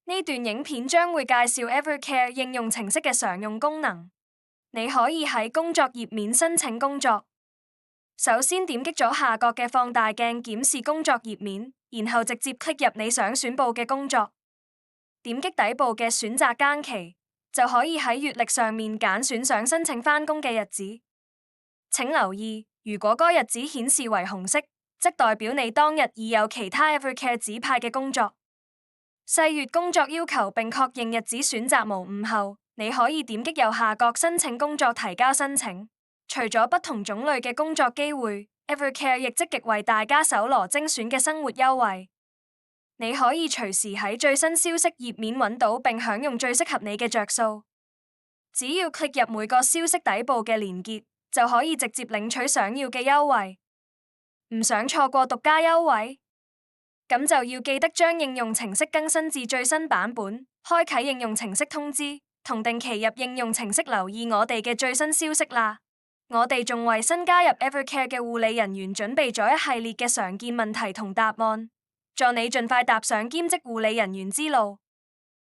呢段影片將會介紹 Evercare 應用程式嘅常用功能。你可以喺工作頁面申請工作。首先點擊左下角嘅放大鏡檢視工作頁面，然後直接 click 入你想選報嘅工作。點擊底部嘅選擇更期，就可以喺月曆上面揀選想申請返工嘅日子。請留意，如果該日子顯示為紅色，則代表你當日已有其他 Evercare 指派嘅工作。細閱工作要求並確認日子選擇無誤後，你可以點擊右下角申請工作提交申請。除咗不同種類嘅工作機會， Evercare 亦積極為大家搜羅精選嘅生活優惠。你可以隨時喺最新消息頁面揾到並享用最適合你嘅着數。只要 click 入每個消息底部嘅連結，就可以直接領取想要嘅優惠。唔想錯過獨家優惠？咁就要記得將應用程式更新至最新版本，開啟應用程式通知，同定期入應用程式留意我哋嘅最新消息啦。我哋仲為新加入 Evercare 嘅護理人員準備咗一系列嘅常見問題同答案，助你盡快踏上兼職護理人員之路。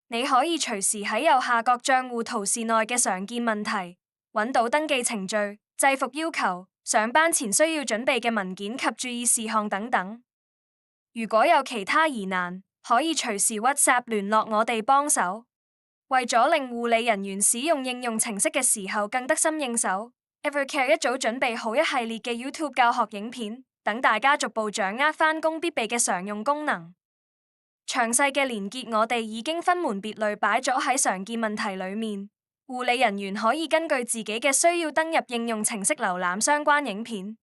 你可以隨時喺右下角賬戶圖示內嘅常見問題，揾到登記程序、制服要求、上班前需要準備嘅文件及注意事項等等。如果有其他疑難，可以隨時 WhatsApp 聯絡我哋幫手。為咗令護理人員使用應用程式嘅時候更得心應手， Evercare 一早準備好一系列嘅 YouTube 教學影片，等大家逐步掌握返工必備嘅常用功能。詳細嘅連結我哋已經分門別類擺咗喺常見問題裏面，護理人員可以根據自己嘅需要登入應用程式瀏覽相關影片。